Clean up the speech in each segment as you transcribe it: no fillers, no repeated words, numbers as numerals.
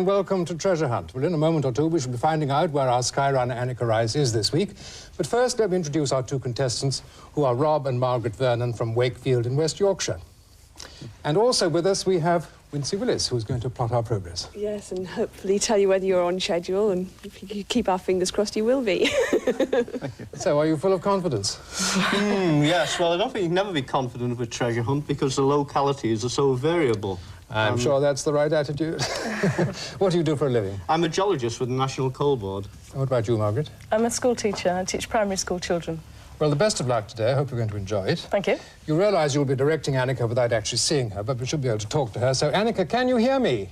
and welcome to Treasure Hunt. Well, in a moment or two, we shall be finding out where our Skyrunner Anneka Rice is this week. But first, let me introduce our two contestants, who are Rob and Margaret Vernon from Wakefield in West Yorkshire. And also with us, we have Wincy Willis, who's going to plot our progress. Yes, and hopefully tell you whether you're on schedule, and if you keep our fingers crossed, you will be. So, are you full of confidence? Yes, well, I don't think you can never be confident with Treasure Hunt because the localities are so variable. I'm sure that's the right attitude. What do you do for a living? I'm a geologist with the National Coal Board. What about you, Margaret? I'm a school teacher. I teach primary school children. Well, the best of luck today. I hope you're going to enjoy it. Thank you. You realise you'll be directing Anneka without actually seeing her, but we should be able to talk to her. So, Anneka, can you hear me?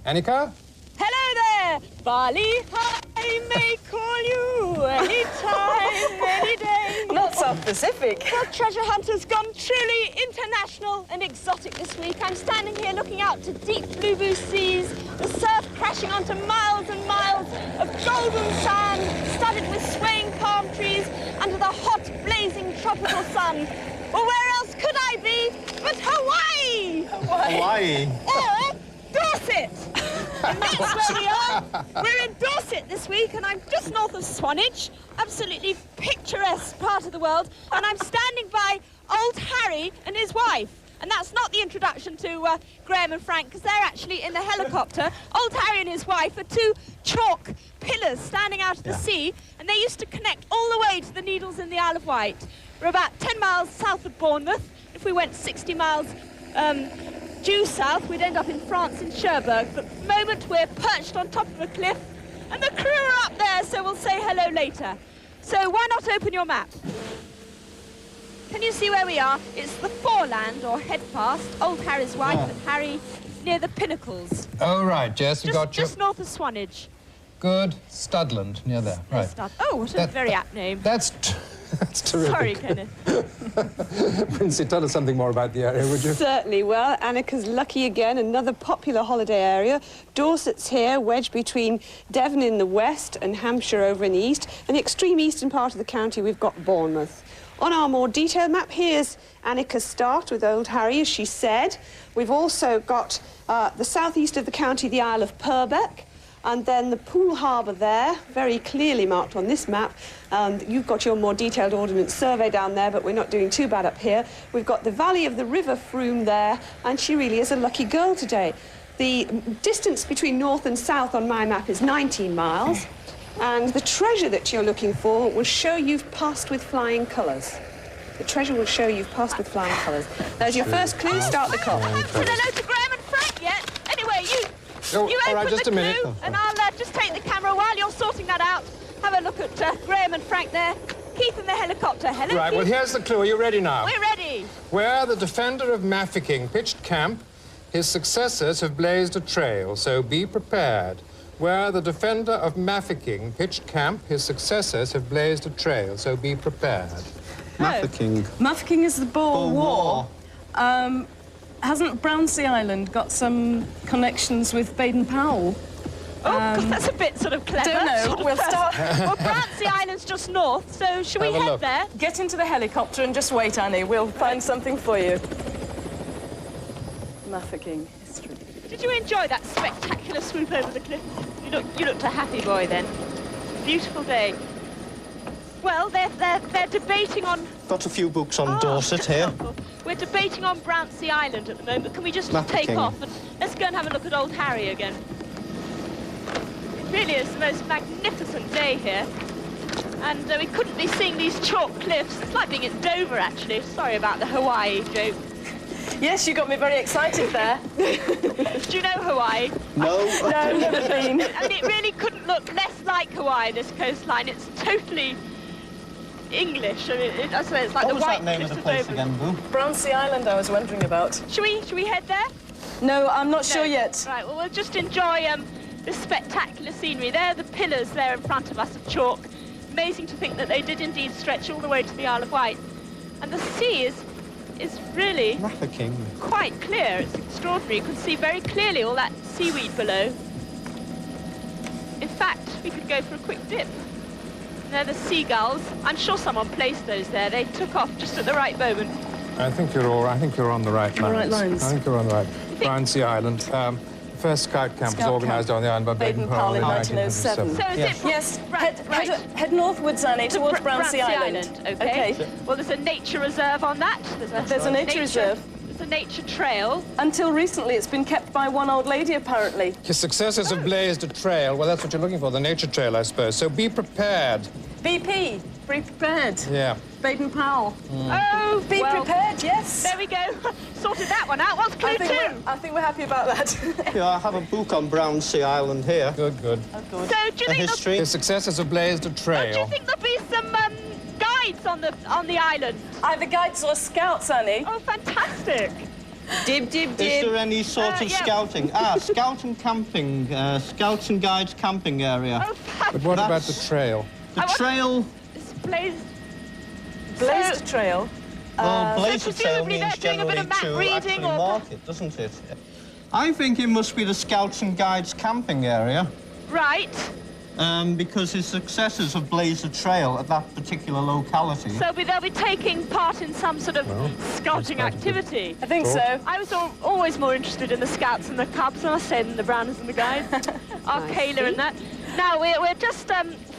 Anneka? Hello there! Bali, I may call you anytime, any day. Not South Pacific. Well, Treasure Hunt has gone truly international and exotic this week. I'm standing here looking out to deep blue seas, the surf crashing onto miles and miles of golden sand, studded with swaying palm trees, under the hot, blazing tropical sun. Well, where else could I be but Hawaii? Hawaii? Or Dorset. And that's where we are. We're in Dorset this week, and I'm just north of Swanage, absolutely picturesque part of the world, and I'm standing by old Harry and his wife. And that's not the introduction to Graham and Frank, because they're actually in the helicopter. Old Harry and his wife are two chalk pillars standing out of the sea, and they used to connect all the way to the Needles in the Isle of Wight. We're about 10 miles south of Bournemouth. If we went 60 miles due south, we'd end up in France, in Cherbourg. But at the moment, we're perched on top of a cliff, and the crew are up there, so we'll say hello later. So why not open your map? Can you see where we are? It's the foreland, or head past, old Harry's wife and Harry, near the Pinnacles. Oh, right, Jess, you got you. Just north of Swanage. Good. Studland, near there. Right. Oh, what a very apt name. That's terrific. Sorry, Kenneth. Wincy, tell us something more about the area, would you? Certainly. Well, Anneka's lucky again, another popular holiday area. Dorset's here, wedged between Devon in the west and Hampshire over in the east. And the extreme eastern part of the county, we've got Bournemouth. On our more detailed map, here's Anneka's start with old Harry, as she said. We've also got the southeast of the county, the Isle of Purbeck, and then the Poole Harbour there, very clearly marked on this map. You've got your more detailed ordnance survey down there, but we're not doing too bad up here. We've got the valley of the River Froome there, and she really is a lucky girl today. The distance between north and south on my map is 19 miles. And the treasure that you're looking for will show you've passed with flying colours. The treasure will show you've passed with flying colours. There's your first clue. Start the clock. I haven't said hello to Graham and Frank yet. Anyway, you open just the a minute. clue, and I'll just take the camera while you're sorting that out. Have a look at Graham and Frank there. Keith in the helicopter. Hello, Right, Keith. well, here's the clue. Are you ready now? We're ready. Where the defender of Mafeking pitched camp, his successors have blazed a trail, so be prepared. Where the defender of Mafeking pitched camp, his successors have blazed a trail, so be prepared. Mafeking. Mafeking is the Boer War. Hasn't Brownsea Island got some connections with Baden-Powell? Oh, because that's a bit sort of clever. Don't know. We'll start. Well, Brownsea Island's just north, so shall we head there? Get into the helicopter and just wait, Annie. We'll find something for you. Mafeking history. Did you enjoy that spectacular swoop over the cliff? You looked a happy boy then. Beautiful day. Well, they're debating on... Got a few books on Dorset here. We're debating on Brownsea Island at the moment. Can we just Mafeking. take off and let's go and have a look at old Harry again? It really is the most magnificent day here. And we couldn't be seeing these chalk cliffs. It's like being in Dover, actually. Sorry about the Hawaii joke. Yes, you got me very excited there. Do you know Hawaii? No. No, never been. And it really couldn't look less like Hawaii, this coastline. It's totally English. I mean, I swear it's like What the was white that name of the place again, Boo? Brownsea Island, I was wondering about. Should we head there? No, I'm not sure yet. Right, well, we'll just enjoy this spectacular scenery. There, the pillars there in front of us of chalk. Amazing to think that they did indeed stretch all the way to the Isle of Wight. And the sea is really Mafeking. quite clear. It's extraordinary. You can see very clearly all that seaweed below. In fact, we could go for a quick dip. They're the seagulls. I'm sure someone placed those there. They took off just at the right moment. I think you're on the right lines. Right lines. I think you're on the right. Brownsea Island. first scout camp was organised on the island by Baden-Powell in 1907. So is it... Yes, Right. head northwards, Annie, towards Brownsea Island. Okay. Well, there's a nature reserve on that. There's a nature reserve. There's a nature trail. Until recently, it's been kept by one old lady, apparently. His successors have blazed a trail. Well, that's what you're looking for, the nature trail, I suppose. So be prepared. BP, be prepared. Yeah. Baden-Powell. Oh, Be prepared, yes. There we go. Sorted that one out. What's clue 2? I think we're happy about that. Yeah, I have a book on Brownsea Island here. Good, good. So do you The think history. His successors have blazed a do you trail. think there'll be some guides on the island? Either guides or scouts, Annie. Oh, fantastic. Dib, dib, Is dib. there any sort of yeah. scouting? Scout and camping, Scouts and Guides camping area. Oh, But what about the That's- trail? The trail, It's blazed. Blazed trail. well, blaze a trail presumably means they're doing a bit generally of map to reading actually or- mark it, doesn't it? I think it must be the Scouts and Guides camping area. Right. Because his successors have blazed a trail at that particular locality. So they'll be taking part in some sort of scouting activity. I think Cool. so. I was always more interested in the scouts and the cubs, I must say, than the brownies and the guys. Arcala and that. Now, we're just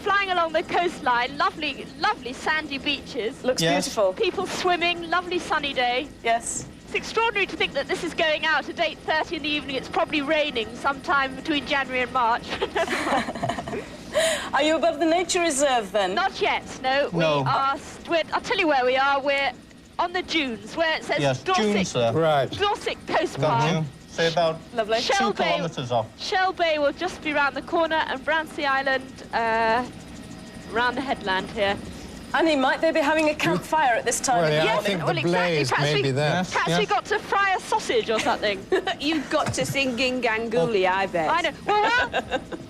flying along the coastline. Lovely, lovely sandy beaches. Looks Yes. beautiful. People swimming, lovely sunny day. Yes. It's extraordinary to think that this is going out at 8:30 in the evening. It's probably raining sometime between January and March. Are you above the nature reserve, then? Not yet, no. No. We are, I'll tell you where we are. We're on the dunes, where it says Yes, dunes there. Right. Dorset Coast Got Park. you. Say about Lovely. 2 Shell Bay. kilometres off. Shell Bay will just be round the corner, and Brownsea Island round the headland here. Annie, might they be having a campfire at this time Well, of yeah, the I morning? think the Well, exactly. blaze Perhaps may we- be there. Yes. Perhaps we got to fry a sausage or something. You've got to sing Ginganguli, I bet. I know. Well,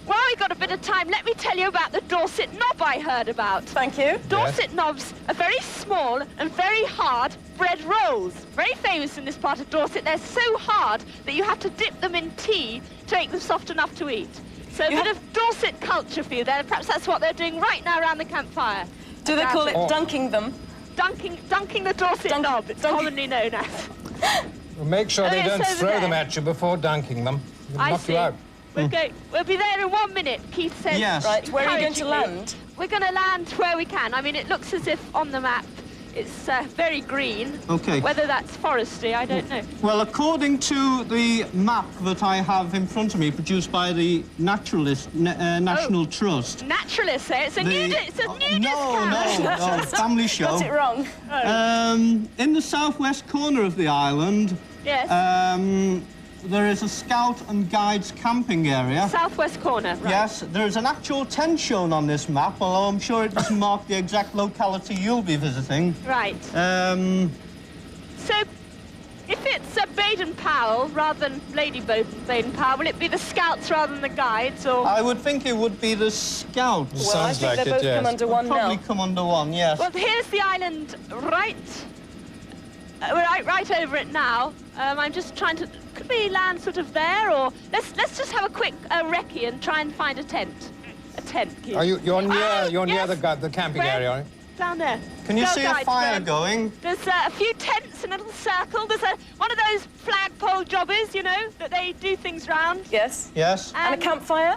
while we've got a bit of time, let me tell you about the Dorset knob I heard about. Thank you. Dorset knobs are very small and very hard bread rolls. Very famous in this part of Dorset. They're so hard that you have to dip them in tea to make them soft enough to eat. So a You bit have- of Dorset culture for you there. Perhaps that's what they're doing right now around the campfire. Do they call it dunking them? Dunking the Dorset knob, it's commonly known as. Well, make sure they yes, don't over throw there. them at you before dunking them. They'll I knock see. you out. We'll be there in 1 minute, Keith says. Yes. Right, where are you going to encouragingly. land? We're going to land where we can. I mean, it looks as if on the map it's very green. Okay. Whether that's forestry, I don't know. Well, according to the map that I have in front of me, produced by the National Trust. Naturalists, eh? It's a nudist camp. No, family show. Got it wrong. In the southwest corner of the island, Yes. there is a Scout and Guides camping area. Southwest corner. Right. Yes, there is an actual tent shown on this map, although I'm sure it doesn't mark the exact locality you'll be visiting. Right. So, if it's Baden-Powell rather than Lady Baden-Powell, will it be the Scouts rather than the Guides, or? I would think it would be the Scouts. Well, I Sounds think like they it, both yes. come under one Probably now. come under one, yes. Well, here's the island right. We're right over it now. I'm just trying to. Could we land sort of there, or let's just have a quick recce and try and find a tent. A tent. Keith. Are you're near yes. the camping Where? area, aren't you? Down there. Can you Scout see a Guides fire there. going? There's a few tents in a little circle. There's one of those flagpole jobbers, you know, that they do things round. Yes. Yes. And a campfire?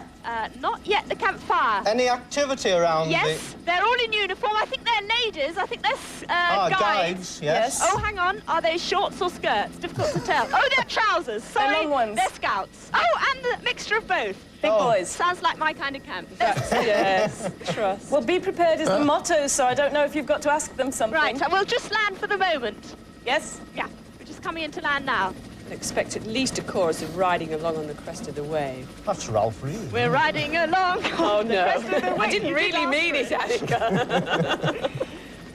Not yet the campfire. Any activity around Yes, they're all in uniform. I think they're ladies. I think they're guides, yes. Oh, hang on. Are they shorts or skirts? Difficult to tell. Oh, they're trousers. Sorry. long ones. They're scouts. Oh, and the mixture of both. Big boys. Sounds like my kind of camp. Yes. Trust. Well, be prepared is the motto, so I don't know if you've got to ask them something. Right, we'll just land for the moment. Yes? Yeah, we're just coming in to land now. I expect at least a chorus of riding along on the crest of the wave. That's Ralph Reed. We're riding along. Oh, no. crest of the I wave. didn't You really did mean it, ask for Anneka.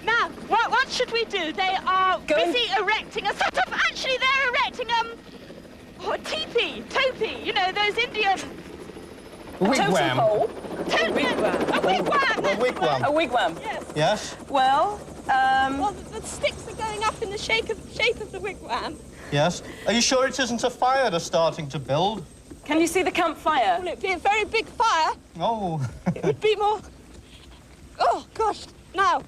Now, what should we do? They are Going- busy erecting a sort of. Actually, they're erecting a teepee, you know, those Indian. A Totem wigwam. pole? A wigwam. A wigwam. A wigwam? Yes. Yes, Well, Well, the sticks are going up in the shape of the wigwam. yes. Are you sure it isn't a fire they're starting to build? can you see the campfire? Will it be a very big fire? Oh. It would be more. Oh gosh! Now,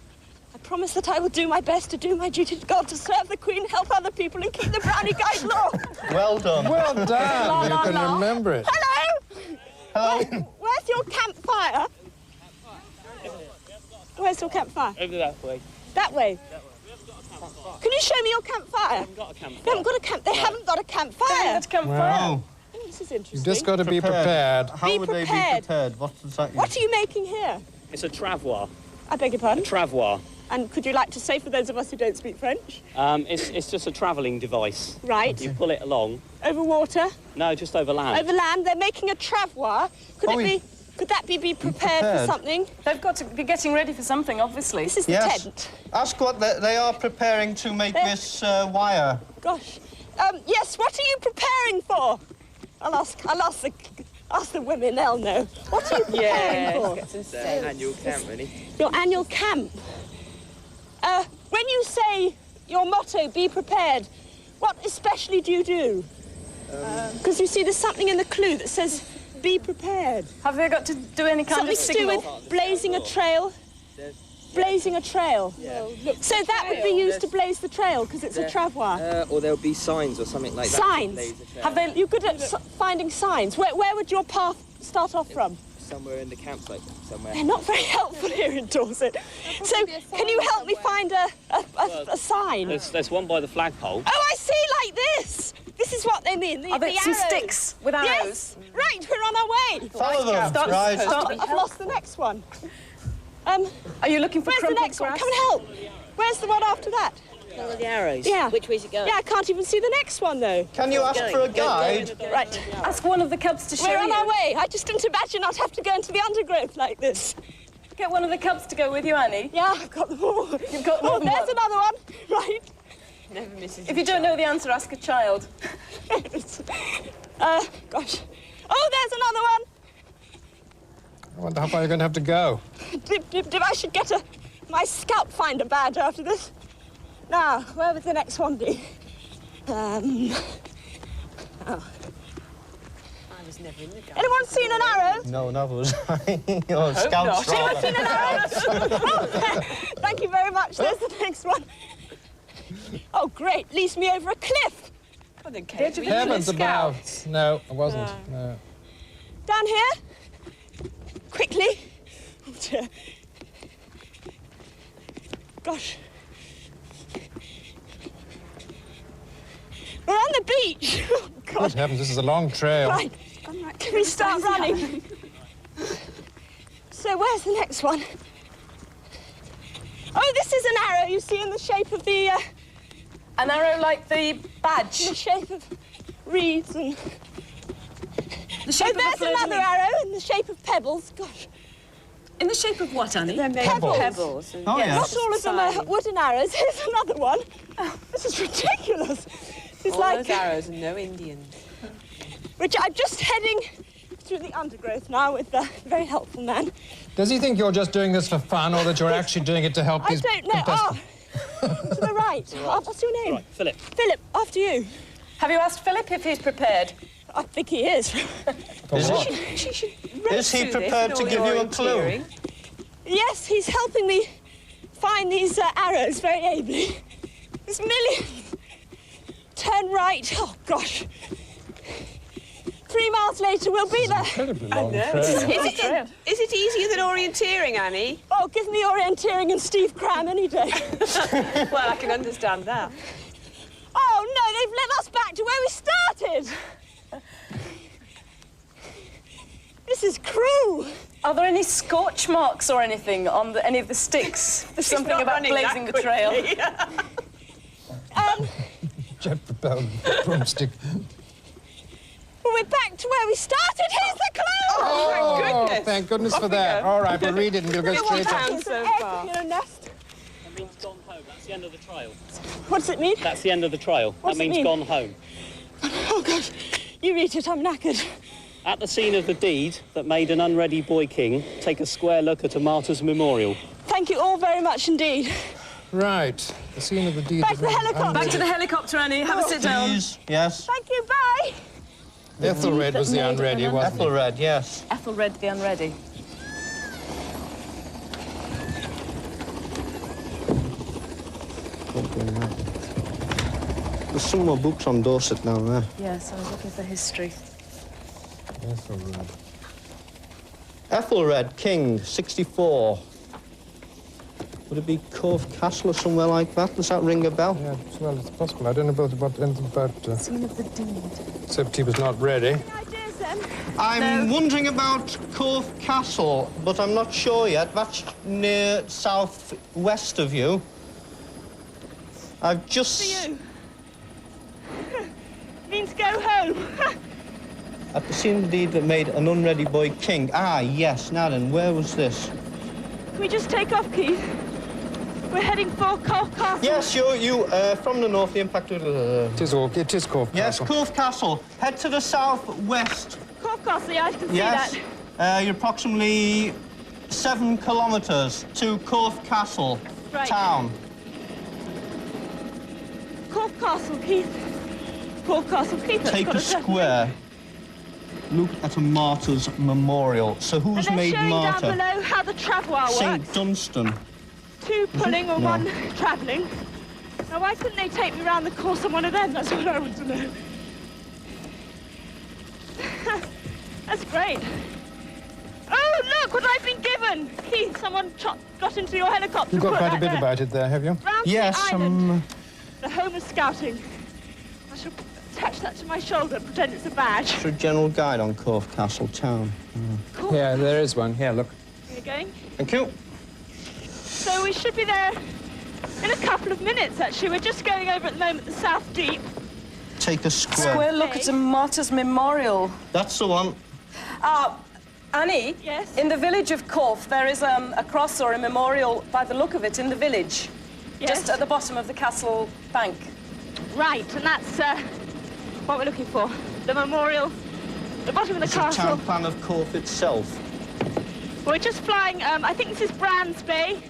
promise that I will do my best to do my duty to God, to serve the Queen, help other people, and keep the brownie guide low. Well done. Well done. You can remember it. Hello? Hello. Where's your campfire? Where's your campfire? Over that way. That way? Can you show me your campfire? They haven't got a campfire. They haven't got a They haven't got a campfire. Wow. Oh, this is interesting. You've just got to be prepared. How Be would they be prepared. prepared? What does that mean? What are you making here? It's a travois. I beg your pardon? Travois. And could you like to say, for those of us who don't speak French? It's just a travelling device. Right. You pull it along. Over water? No, just over land. Over land? They're making a travois. Could that be prepared for something? They've got to be getting ready for something, obviously. This is the Yes. tent. Ask what they are preparing to make this wire. Gosh. Yes, what are you preparing for? I'll ask the women, they'll know. What are you preparing for? It's an annual camp, really. Your annual camp. When you say your motto, be prepared, what especially do you do? Because you see, there's something in the clue that says, be prepared. Have they got to do any kind Something of to do signal? with blazing a trail. Blazing a trail. Yeah. So that would be used to blaze the trail, because it's a travois. Or there'll be signs or something like that. Signs. Have they? You're good at finding signs. Where would your path start off from? Somewhere in the campsite, somewhere. They're not very helpful here in Dorset. So can you help me find a sign? There's one by the flagpole. Oh, I see, like this. This is what they mean. Are there the some arrows. sticks with arrows? Yes. Right, we're on our way. Follow them. Stop. Right. Stop. I've lost the next one. Are you looking for Where's the crumpled next one? grass? Come and help. Where's the one after that? Follow the arrows. Yeah. Which way's it going? Yeah, I can't even see the next one, though. Can you ask for a guide? Right. Ask one of the cubs to show We're on you. our way. I just didn't imagine I'd have to go into the undergrowth like this. Get one of the cubs to go with you, Annie. Yeah, I've got them all. You've got more than there's one. another one. Right. Never misses. If you don't know the answer, ask a child. Gosh. Oh, there's another one. I wonder how far you're going to have to go. Dip, I should get my scout finder badge after this. Now, where would the next one be? I was never in the garden. Anyone seen an arrow? No, that was your scout's Anyone rather. seen an arrow? Oh, thank you very much. There's the next one. Oh, great. Leads me over a cliff. Heavens above. No, I wasn't. No. Down here. Quickly. Oh, dear. Gosh. We're on the beach. Oh, Good God. heavens, this is a long trail. Right. Can we start running? So where's the next one? Oh, this is an arrow you see in the shape of the An arrow like the badge. shape of reeds and. The shape of a there's fleur-de-lis. another arrow in the shape of pebbles. Gosh. In the shape of what, Annie? They're made Pebbles. of pebbles. Oh, Not yes. all of them are wooden arrows. Here's another one. This is ridiculous. It's All like those arrows and no Indians. which I'm just heading through the undergrowth now with a very helpful man. Does he think you're just doing this for fun or that you're actually doing it to help I these don't know. contestants? To the right. Oh, what's your name? Right, Philip. Philip, after you. Have you asked Philip if he's prepared? I think he is. For what? She should Is he prepared to give you a clue? Yes, he's helping me find these arrows very ably. There's millions. Turn right. Oh, gosh. 3 miles later, we'll be there. Incredibly long trail. Is it easier than orienteering, Annie? Oh, give me orienteering and Steve Cram any day. Well, I can understand that. Oh, no, they've led us back to where we started. This is cruel. Are there any scorch marks or anything on any of the sticks? There's something not about running blazing that the trail. Jet-propelled broomstick. Well, we're back to where we started. Here's the clue. Oh, goodness. thank goodness for that. All right, we'll read it and we'll go straight on. It's an so egg far. in a nest. That means gone home. That's the end of the trail. What does it mean? That's the end of the trail. What's that it means mean? gone home. Oh, gosh. You read it. I'm knackered. At the scene of the deed that made an unready boy king, take a square look at a martyr's memorial. Thank you all very much indeed. Right, the scene of the deed. Back to the helicopter. Back to the helicopter, Annie. Have a sit down. Please, yes. Thank you. Bye. Ethelred was the unready, wasn't he? Ethelred, yes. Ethelred the Unready. There's some more books on Dorset down there. Yes, I was looking for history. Ethelred. Ethelred, King, 64. Would it be Cove Castle or somewhere like that? Does that ring a bell? Yeah, well, it's possible. I don't know about anything about... Scene of the deed. Except he was not ready. Any ideas then? I'm wondering about Cove Castle, but I'm not sure yet. That's near southwest of you. I've just... For you. Means go home. At the scene of the deed that made an unready boy king. Ah, yes. Now then, where was this? Can we just take off, Keith? We're heading for Cove Castle. Yes, you from the north, the impact of... It is Cove Yes, Castle. Cove Castle. Head to the southwest. Cove Castle, yeah, I can see Yes. that. You're approximately 7 kilometres to Cove Castle Right. town. Cove Castle, Keith. Cove Castle, Keith. that's Take got a certain square. Look at a martyr's memorial. So name. who's And they're made showing martyr? down below how the travois St. works. Dunstan. 2 pulling or No. 1 travelling. Now, why couldn't they take me round the course on one of them? That's what I want to know. That's great. Oh, look what I've been given. Keith, someone got into your helicopter. You've got Put quite a that bit there. about it there, have you? Round Yes, Island, the home of scouting. I shall attach that to my shoulder and pretend it's a badge. For a general guide on Cove Castle town. Cool. Yeah, there is one. Here, look. Here you going. Thank you. So we should be there in a couple of minutes, actually. We're just going over at the moment the South Deep. Take a square. Square look at a martyr's memorial. That's the one. Annie? Yes? In the village of Corfe, there is a cross or a memorial, by the look of it, in the village. Yes. Just at the bottom of the castle bank. Right, and that's what we're looking for. The memorial, the bottom of the It's a castle. town plan of Corfe itself. We're just flying, I think this is Brands Bay,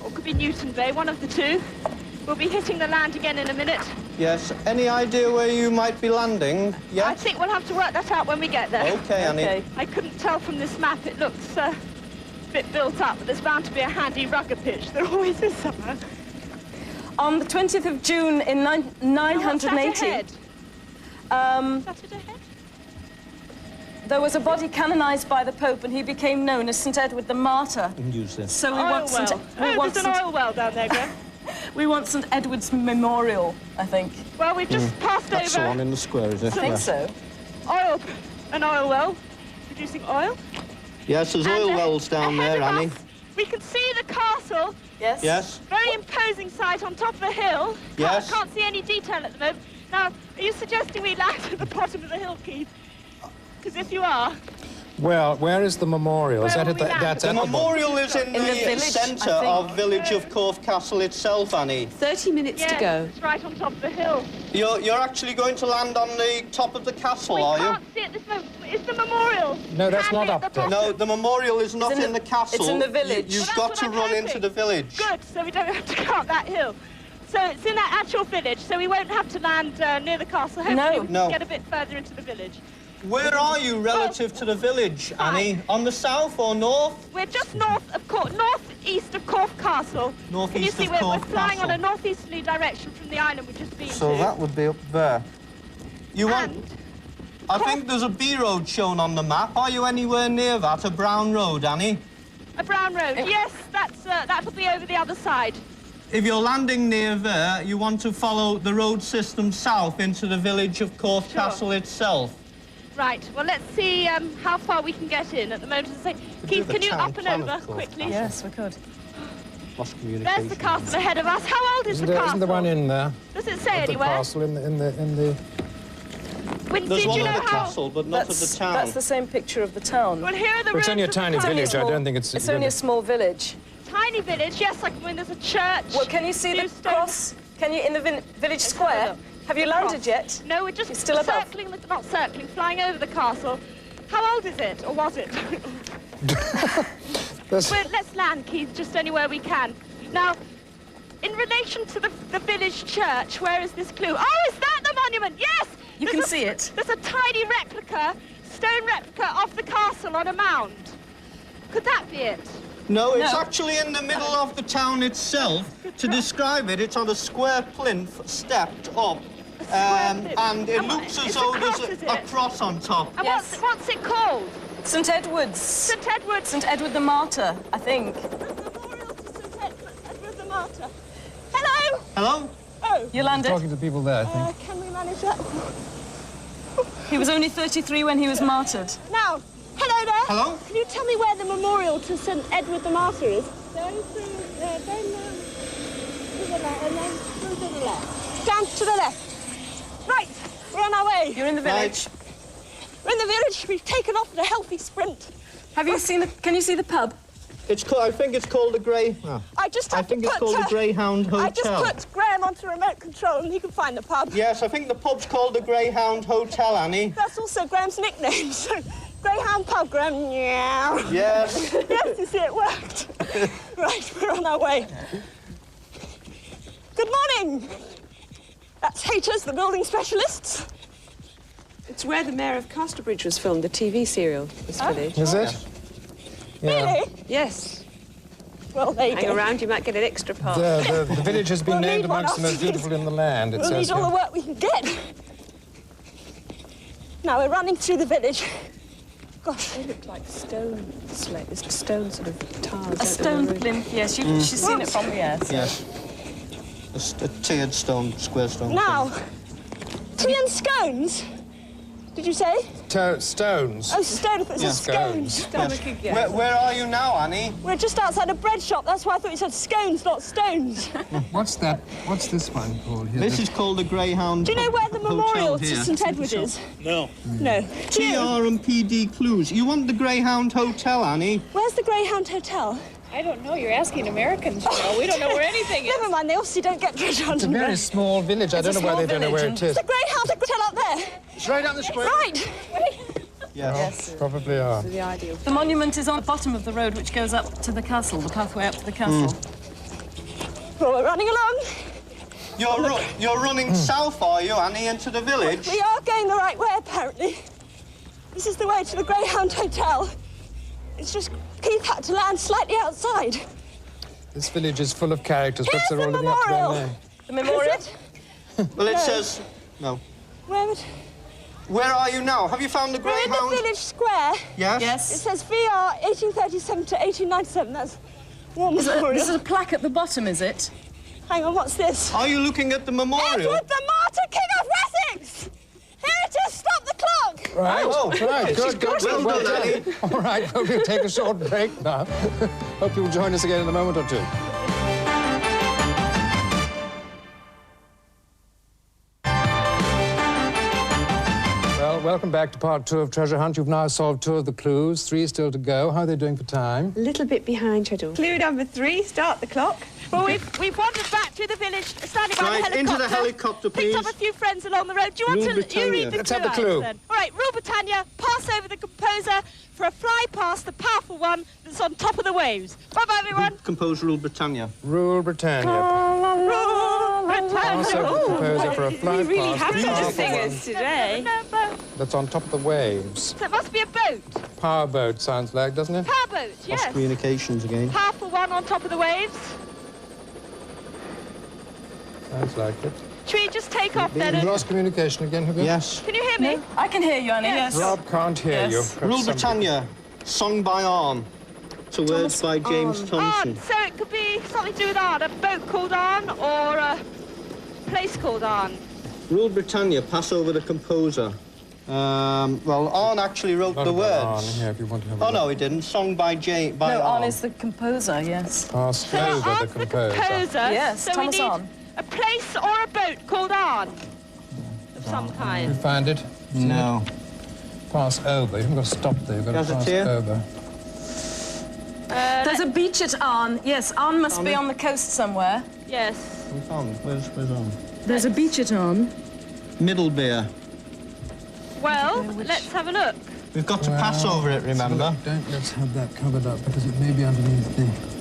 or it could be Newton Bay, one of the two. We'll be hitting the land again in a minute. Yes. Any idea where you might be landing? Yes? I think we'll have to work that out when we get there. Okay, Annie. Okay. I couldn't tell from this map, it looks a bit built up, but there's bound to be a handy rugger pitch. There always is somewhere. On the 20th of June in 980, What's that ahead? Is that it ahead? there was a body canonized by the Pope, and he became known as St. Edward the Martyr. You can use this. So we Oil want well. St. There's an oil well down there, Graham. We want St. Edward's memorial, I think. Well, we've just passed That's the one over in the square, is it? I think Yeah. so. an oil well, producing oil. Yes, there's And, oil wells down ahead there, of Annie. us, we can see the castle. Yes? Yes. Very imposing sight on top of a hill. Yes. Can't see any detail at the moment. Now, are you suggesting we land at the bottom of the hill, Keith? Because if you are, Well, where is the memorial? Is Where that will we land? that's The at the memorial is in the the village, centre I think. of village of Cove Castle itself, Annie. 30 minutes to go. it's right on top of the hill. You're actually going to land on the top of the castle, We are you? can't see at this moment. Is the memorial? No, that's handy not at up the there. No, the memorial is not in in the- the castle. it's in the village. You've Well, got that's to what I'm run hoping. into the village. Good, so we don't have to go up that hill. So it's in that actual village, so we won't have to land near the castle. Hopefully No. we can No. get a bit further into the village. Where are you relative to the village, Annie? On the south or north? We're just northeast of Corfe Castle. Can you Northeast see of we're Corfe flying on a Castle. northeasterly direction from the island we've just been So to. that would be up there. You want? And I think there's a B road shown on the map. Are you anywhere near that? A brown road, Annie? a brown road. Yes, that'll be over the other side. If you're landing near there, you want to follow the road system south into the village of Corfe Sure. Castle itself. Right, well, let's see how far we can get in at the moment. As I say, Keith, the can you town up and plan, of over course. quickly? Yes, we could. Lost communication. There's the castle ahead of us. How old is Isn't the there, castle? isn't there one in there? Does it say The anywhere? castle in the... When, There's did one you of know the how? castle, but not of the town. That's the same picture of the town. Well, here are the Well, it's ruins only a of the tiny castle. village. I don't think it's... It's only a small village. Tiny village, yes. Like when there's a church. Well, can you see few the stones. cross? Can you, in the village have a square? look. Have you The landed cross. yet? No, we're just It's still above. circling, not circling, flying over the castle. How old is it, or was it? That's- Well, let's land, Keith, just anywhere we can. Now, in relation to the village church, where is this clue? Oh, is that the monument? Yes! You can see it. There's a tiny replica, stone replica of the castle on a mound. Could that be it? No, it's actually in the middle of the town itself. To describe it, it's on a square plinth stepped up. And it looks as though there's a cross on top. And what's it called? St Edward's. St Edward's. St Edward the Martyr, I think. Memorial to St Edward the Martyr. Hello? Hello? Oh. You landed? Talking to people there, I think. Can we manage that? He was only 33 when he was martyred. Now, hello there. Hello? Can you tell me where the memorial to St Edward the Martyr is? Down through there, then to the left, and then through to the left. Down to the left. Right, we're on our way. You're in the village. We're in the village. We've taken off at a healthy sprint. Have you seen the... Can you see the pub? It's called, I think it's called the Grey... Oh. I think it's called the Greyhound Hotel. I just put Graham onto remote control and he can find the pub. Yes, I think the pub's called the Greyhound Hotel, Annie. That's also Graham's nickname. So, Greyhound pub, Graham. Meow. Yes. Yes, you see, it worked. Right, we're on our way. Good morning. That's Haters, the building specialists. It's where the Mayor of Casterbridge was filmed, the TV serial, this village. Is it? Yeah. Really? Yes. Well, there you Hang go. around, you might get an extra part. The village has been We'll named need one amongst the most after this. beautiful in the land, it We'll says need all here. the work we can get. Now, we're running through the village. Gosh, They look like stone slate. There's stone sort of tiles. A stone plinth, yes. She's seen it from the air. So. Yes. A tiered stone, square stone. now, tea and scones, did you say? Stones. Oh, stone, if it's a scones. Scones. Yes. Where are you now, Annie? We're just outside a bread shop. That's why I thought you said scones, not stones. What's that? What's this one called here? This is called the Greyhound Do you know where the Hotel memorial here. to St Edward is? No. No. Do you? TR and PD clues. You want the Greyhound Hotel, Annie? Where's the Greyhound Hotel? I don't know. You're asking Americans, you know. We don't know where anything is. Never mind, they obviously don't get Greyhound. It's a very small village. I don't know why they don't know where it is. The Greyhound Hotel up there. It's right down the square. Right. Yes. Probably are. The ideal. The monument is on the bottom of the road which goes up to the castle, the pathway up to the castle. Well, we're running along. You're running south, are you, Annie, into the village? We are going the right way, apparently. This is the way to the Greyhound Hotel. It's just Keith had to land slightly outside. This village is full of characters. Perhaps Here's they're all the living up to their memorial. name. The memorial? Well, it No. says... No. Where Where are you now? Have you found the we're in Greyhound? the village square. Yes? It Yes. says VR 1837 to 1897. That's war memorial. This is a plaque at the bottom, is it? Hang on, what's this? Are you looking at the memorial? Edward the Martyr, King of Wessex! Here it is, stop the clock! Right. Oh. Right. Good. Well done, Annie. All right. Well, we'll take a short break now. Hope you'll join us again in a moment or two. Well, welcome back to part 2 of Treasure Hunt. You've now solved 2 of the clues, 3 still to go. How are they doing for time? A little bit behind schedule. Clue number 3, start the clock. Well, we've wandered back through the village, standing by the Right, helicopter. into the helicopter, please. Picked up a few friends along the road. Do you want Rule to Britannia. you read the Let's clue have the out clue. then? All right, Rule Britannia, pass over the composer for a fly past the powerful one that's on top of the waves. Bye-bye, everyone. Compose Rule Britannia. Rule Britannia. Rule Britannia. Pass over the composer for a fly We really past have the such a powerful thing one as today. that's on top of the waves. So it must be a boat. Powerboat sounds like, doesn't it? Powerboat, yes. Lost communications again. Powerful one on top of the waves. Sounds like it. Should we just take off then? We've and- lost communication again, have you? Yes. Can you hear me? I can hear you, Annie, yes. Rob can't hear Yes. you. Perhaps Rule somebody- Britannia, sung by Arn. To words by James Arn. Thompson. So it could be something to do with Arn. A boat called Arn or a place called Arn. Rule Britannia, pass over the composer. Well, Arn actually wrote Got the a bit on words. here if you want to have a Oh, look. no, he didn't. Sung by No, Arn. Arn is the composer, yes. Pass So over the Arn's the composer. composer. Yes, so Thomas we need Arn. a place or a boat called Arn of some You kind. find it? No. Pass over. You haven't got to stop there. You've got to pass Gazetteer? over. There's a beach at Arn. Yes, Arn must be on the coast somewhere. Yes. Where's Arn? There's a beach at Arn. Middlebeer. Well, let's have a look. We've got to pass over it, remember? Let's have that covered up because it may be underneath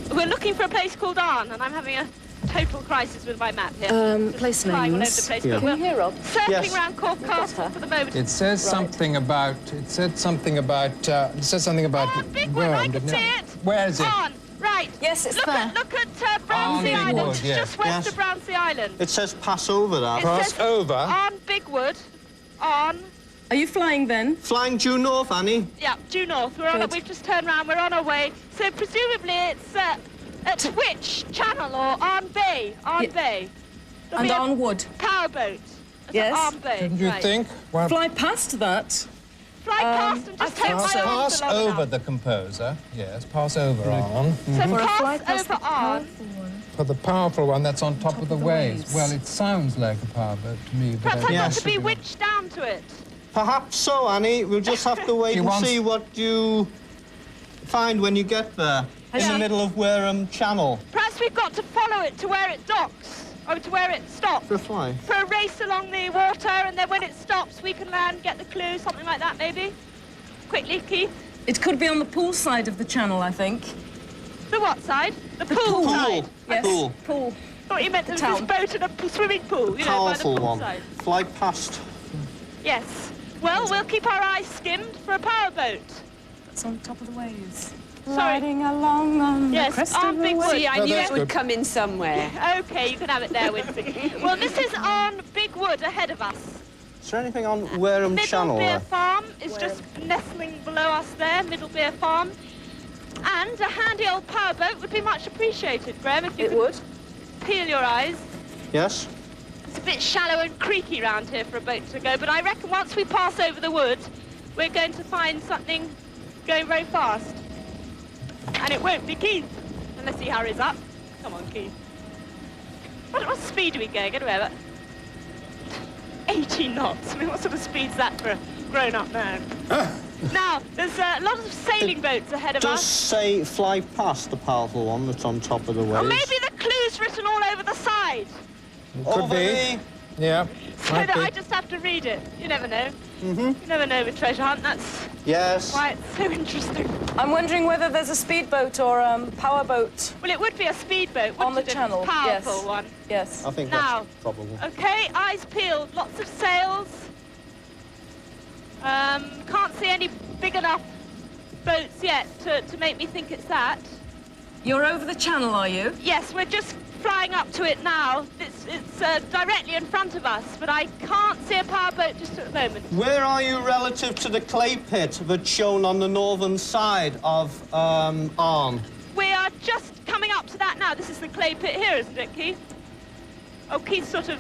the... We're looking for a place called Arn, and I'm having a total crisis with my map here. Place Flying all over the names. place. Yeah. But Can you hear, Rob? circling Yes. around Cork Castle for the moment. It says something about... It said something about... it says something about... Oh, big one, I Rome, can didn't see it? it. Where is it? Arn, Right. Yes, it's look there. Look at Brownsea Big Island. Wood, yes. Just west of Brownsea Island. It says pass over that. Pass says over? On Big Wood. On. Are you flying then? Flying due north, Annie. Yeah, due north. We've just turned round. We're on our way. So presumably it's at which channel or on bay? On bay. There'll And be a on wood. Powerboat. Yes. On bay. Didn't you right. think? Well, Fly past that. Fly past and just take my arms pass along over enough. the composer. Yes, pass over on. So pass over on. For the powerful one that's on top of the waves. Well, it sounds like a powerboat to me, but Perhaps I've got Yes. to be witched down to it. Perhaps so, Annie. We'll just have to wait and see what you find when you get there. In the middle of Wareham Channel. Perhaps we've got to follow it to where it docks. Or to where it stops. For a fly. For a race along the water, and then when it stops, we can land, get the clue, something like that, maybe. Quickly, Keith. It could be on the pool side of the channel, I think. The what side? The pool side. Yes. Pool. Pool. Thought you meant there was town. this boat and a swimming pool, you know, by the Powerful pool one. side. Fly past. Yes. Well, we'll keep our eyes skimmed for a powerboat. It's on top of the waves. Sorry. Riding along on Yes, the crest on of the Big wave. Wood. See, I No, knew that's it would good. come in somewhere. Okay, you can have it there, Winston. Well, this is on Big Wood ahead of us. Is there anything on Wareham Channel Middlebeer there? Farm is just nestling below us there, Middlebeer Farm. And a handy old powerboat would be much appreciated, Graham, if you could would. peel your eyes. Yes? It's a bit shallow and creaky round here for a boat to go, but I reckon once we pass over the wood, we're going to find something going very fast. And it won't be Keith, unless he hurries up. Come on, Keith. What speed are we going anyway? About 80 knots. I mean, what sort of speed's that for a grown-up man? Now, there's a lot of sailing boats ahead of Does us. say fly past the powerful one that's on top of the waves. Or maybe the clue's written all over the side, could Over be. Yeah. so might that be. I just have to read it. You never know. You never know with treasure hunt. That's Yes. why it's so interesting. I'm wondering whether there's a speedboat or powerboat Well, it would be a speedboat, on the wouldn't it? channel. Powerful Yes. one. Yes. I think Now. that's probable. Okay, eyes peeled, lots of sails. Can't see any big enough boats yet to make me think it's that. You're over the channel, are you? Yes, we're just flying up to it now. It's directly in front of us, but I can't see a powerboat just at the moment. Where are you relative to the clay pit that's shown on the northern side of Arn? We are just coming up to that now. This is the clay pit here, isn't it, Keith? Oh, Keith's sort of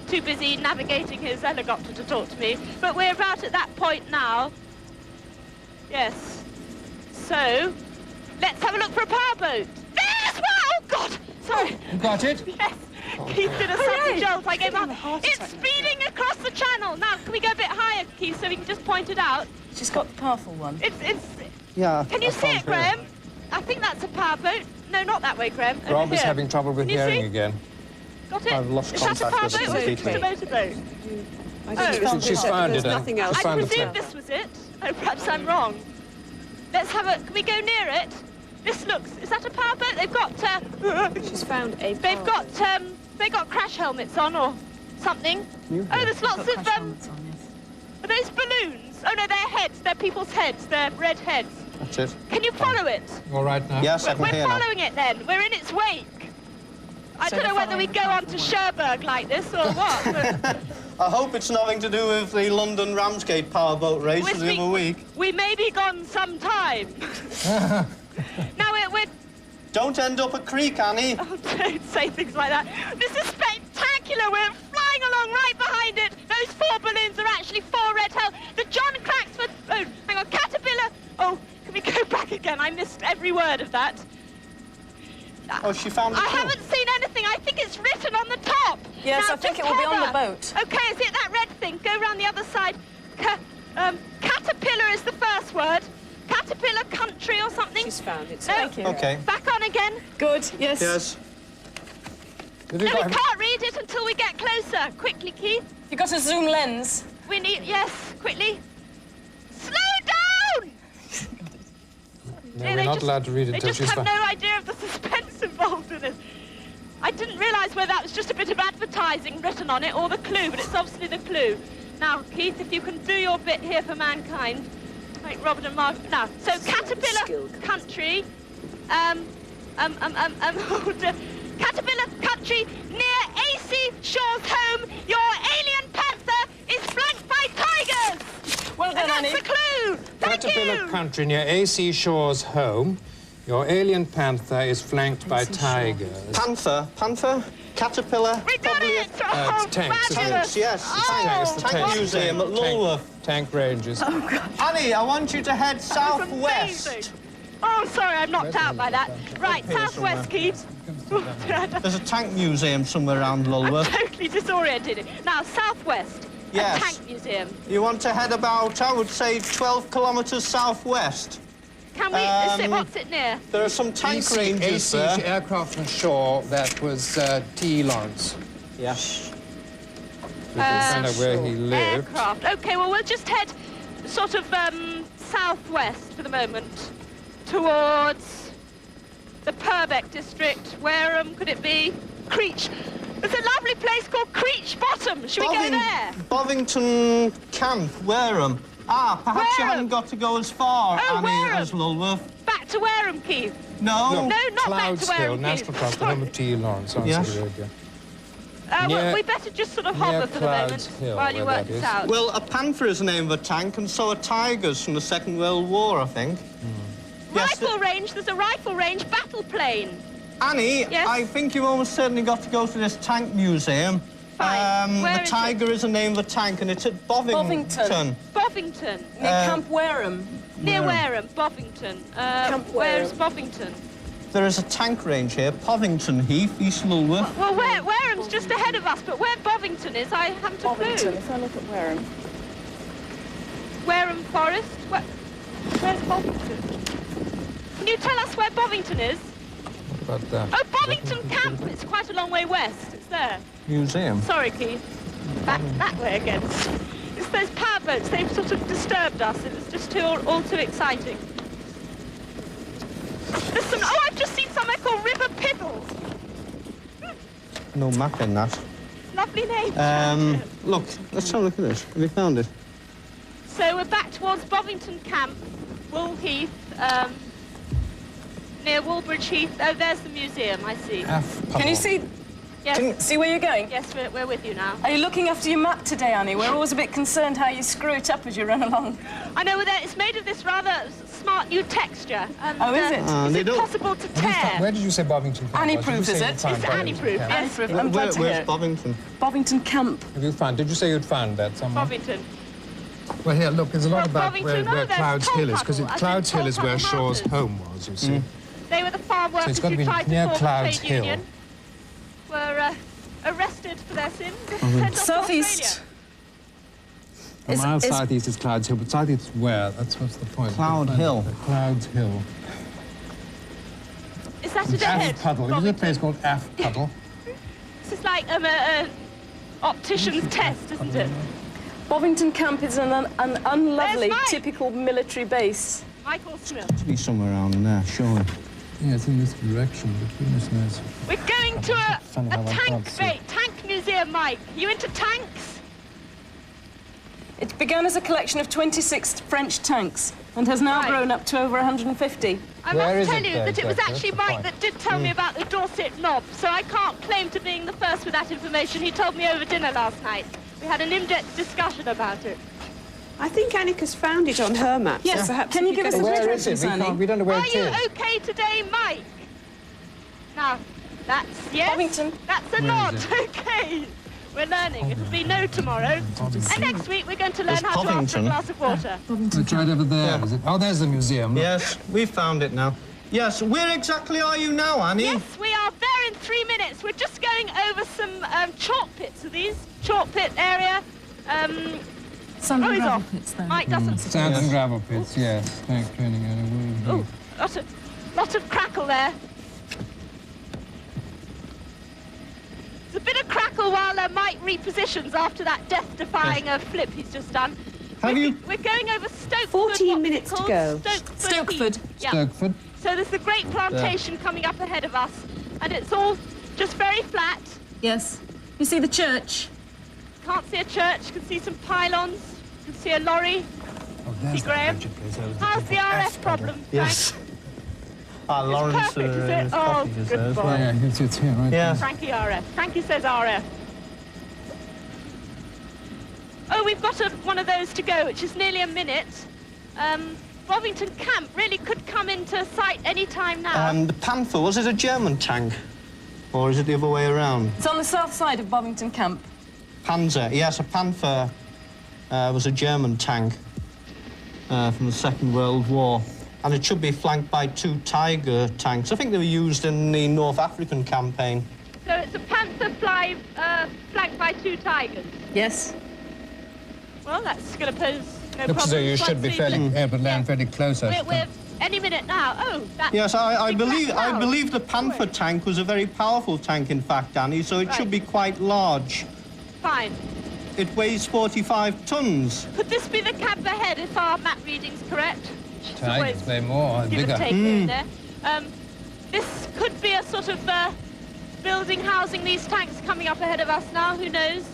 too busy navigating his helicopter to talk to me. But we're about at that point now. Yes. So, let's have a look for a powerboat. There's one! Oh, God! Sorry. You got it? Yes. Keith did a sudden jolt. I gave up. It's speeding across the channel. Now, can we go a bit higher, Keith, so we can just point it out? She's got the powerful one. It's... Yeah. Can you see it, Graham? I think that's a powerboat. No, not that way, Graham. Over Rob is here. having trouble with Can you hearing see? again. Got it? I've lost Is that a contact with powerboat or is it just a completely. motorboat? I Oh. just found She's it. found There's it, nothing else. She's I found the presume flip. this was it. Oh, perhaps I'm wrong. Let's have a... Can we go near it? This looks... Is that a powerboat? They've got... She's found a they've got crash helmets on or something. Oh, there's lots of... Are those balloons? Oh, no, they're heads. They're people's heads. They're red heads. That's it. Can you follow it? All right now? Yes, I can We're hear now. following it then. We're in its wake. I So don't know they're whether we following go the on to Cherbourg like this or what. But I hope it's nothing to do with the London Ramsgate powerboat race of the other week. we may be gone some time. Now we're... Don't end up a creek, Annie. Oh, don't say things like that. This is spectacular. We're flying along right behind it. Those 4 balloons are actually 4 red hell. The John Cracksford... Oh, hang on, Caterpillar... Oh, can we go back again? I missed every word of that. Oh, she found it. I too. haven't seen anything. I think it's written on the top. Yes, Now, I think just it will be on the hover. boat. Okay, is it that red thing? Go round the other side. Caterpillar is the first word. Caterpillar country or something. She's found it. No. Thank you. Okay. Back on again. Good, yes. Yes. Have No, you we got can't read it until we get closer. Quickly, Keith. You got a zoom lens. We need... Yes, quickly. Slow down! No, Yeah, we're they not just- allowed to read it They until just she's have found. no idea of the suspense involved in it. I didn't realise whether that was just a bit of advertising written on it or the clue, but it's obviously the clue. Now, Keith, if you can do your bit here for mankind, like Robert and Margaret. Now, so Caterpillar skilled. country, Caterpillar Country near AC Shaw's home. Your alien panther is flanked by tigers. Well done, and Annie. that's the clue. Thank Caterpillar you. Country near AC Shaw's home. Your alien panther is flanked by tigers. Panther? Caterpillar? We got Probably it. it's tanks, isn't it? Tanks, yes. Oh, Tank Museum at Lulworth. Tank ranges. Annie, I want you to head amazing. southwest. Oh, sorry, I'm knocked out by that. Right, southwest, Keith. There's a tank museum somewhere around I'm Lulworth. totally disoriented. Now, southwest, Yes. a tank museum. You want to head about, I would say, 12 kilometres southwest. Can we, what's it near? There are some tank ranges AC there. Aircraft and Shore, that was T. Lawrence. Yeah. We can find out where he lived. Aircraft. OK, well, we'll just head sort of southwest for the moment towards the Purbeck district. Wareham, could it be? Creech. There's a lovely place called Creech Bottom. Should we go there? Bovington Camp, Wareham. Ah, perhaps you Wareham. haven't got to go as far, Oh, Annie, Wareham. as Lulworth. Back to Wareham, Keith. No. No, not back Clouds to Wareham, Hill, Keith. National Trust, the home of T. Lawrence. On Yes. the road, yeah. Well, Near- we better just sort of near hover for the Clouds moment Hill, while you where work that this is. out. Well, a panther is the name of a tank, and so are tigers from the Second World War, I think. Yes, Rifle range, there's a rifle range battle plane. Annie, Yes? I think you've almost certainly got to go to this tank museum. Fine. Where the is tiger is the name of a tank, and it's at Bovington. Bovington. Near Camp Wareham. Near Wareham, Bovington. Where's Bovington? There is a tank range here, Povington Heath, East Lulworth. Well, Wareham's just ahead of us, but where Bovington is, I haven't a Bovington, clue. if I look at Wareham. Wareham Forest? Where's Bovington? Can you tell us where Bovington is? What about that? Oh, Bovington Camp! It's quite a long way west. It's there. Museum. Sorry, Keith. Back that way again. It's those power boats. They've sort of disturbed us. It was just all too exciting. There's some... Oh, I've just seen somewhere called River Piddles. No map in that. Lovely name. Look, let's have a look at this. Have you found it? So we're back towards Bovington Camp, Wool Heath, near Woolbridge Heath. Oh, there's the museum, I see. Can you see? Yes, See where you're going? yes, we're with you now. Are you looking after your map today, Annie? We're always a bit concerned how you screw it up as you run along. I know it's made of this rather smart new texture. And, Oh, is it? Is they it don't- possible to Where tear? did you say Bovington Camp Annie was? Did you proof, say is you'd it? found It's Bovington Annie proof, Camp? yes. I'm glad to hear Where's it. Bovington? Bovington Camp. Have you found? Did you say you'd found that somewhere? Bovington. Well, here, look, there's a lot Well, about Bovington, where there's Clouds Hill is, because Tolpuddle, as in Clouds Hill is where Tolpuddle Shaw's Mountains. home was, you see. They were the farm it's workers got to who be tried to near form a Clouds trade Hill. union, were arrested for their sins and sent off to Southeast. Australia. A mile southeast is Clouds Hill, but southeast is where? That's what's the point. Cloud Hill. Clouds Hill. Is that a dead? Puddle. Is it a place called Puddle? This is like an optician's test, isn't it? Bovington Camp is an unlovely, Mike. typical military base. Michael Smith. To be somewhere around there, surely. Yeah, it's in this direction, but goodness knows. We're going to a Funny how I can't see. tank museum, Mike. You into tanks? It began as a collection of 26 French tanks and has now Right. grown up to over 150. I Where must is tell it you there, that it was Jessica? actually That's the Mike point. that did tell me about the Dorset knob, so I can't claim to being the first with that information. He told me over dinner last night. We had an in-depth discussion about it. I think Annika's found it on her map. Yes, So perhaps can if you give us go- a Where is it? directions, Annie? We don't know where Are it you is. okay today, Mike? Now, that's yes. Bovington. That's a Where nod. is Okay. We're learning. It'll be no tomorrow. And next week we're going to learn There's how to ask for a Bovington. glass of water. It's right over there, is it? Oh, there's the museum. Yes, we found it now. Yes, where exactly are you now, Annie? Yes, we are there in 3 minutes. We're just going over some chalk pits. Are these chalk pit area? Sand Oh, and he's gravel off. pits there. Mike doesn't. Sand and gravel pits, yes. Tank training area. Oh, lot of crackle there. There's a bit of crackle while Mike repositions after that death-defying flip he's just done. Have you- We're going over Stokeford. 14 what's it minutes to called? go. Stokeford. Yeah. Stokeford. So there's a great plantation coming up ahead of us, and it's all just very flat. Yes. You see the church? Can't see a church, can see some pylons, can see a lorry. Oh, there's See, Graham? the place over there. How's the RF problem, Yes. Frank? Lawrence perfect, is it? Oh, good boy. Yeah, it's here, right? Yeah. Frankie RF. Frankie says RF. Oh, we've got one of those to go, which is nearly a minute. Bovington Camp really could come into sight any time now. The Panther, was it a German tank? Or is it the other way around? It's on the south side of Bovington Camp. Panzer, yes, a Panther was a German tank from the Second World War. And it should be flanked by 2 Tiger tanks. I think they were used in the North African campaign. So it's a Panther flanked by 2 Tigers. Yes. Well, that's going to pose no Looks as though problem. you should be fairly able to land fairly close. We're any minute now. Oh, that's... Yes, I believe cloud. the Panther tank was a very powerful tank, in fact, Annie, so it should be quite large. Fine. It weighs 45 tons. Could this be the camp ahead if our map reading's correct? Tigers way more, Give bigger. or take in there. This could be a sort of building housing these tanks coming up ahead of us now, who knows?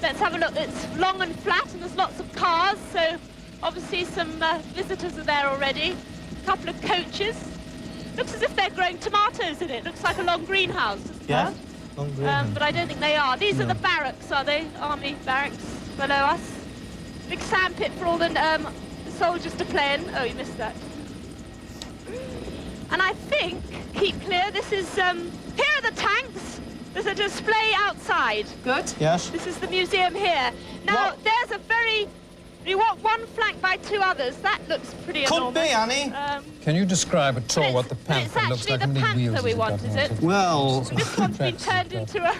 Let's have a look. It's long and flat and there's lots of cars, so obviously some visitors are there already. A couple of coaches. Looks as if they're growing tomatoes in it. Looks like a long greenhouse, doesn't Yeah, it? long greenhouse. But I don't think they are. These are the barracks, are they? Army barracks below us. Big sandpit for all the soldiers to play in. Oh, you missed that. And I think, keep clear, this is, here are the tanks. There's a display outside. Good. Yes. This is the museum here. Now, there's a very... You want one flanked by 2 others. That looks pretty Could be, enormous. Annie. Can you describe at all But what the Panther it's looks like? actually the How many wheels Panther we has want, got is on it? Well, This one's been turned into a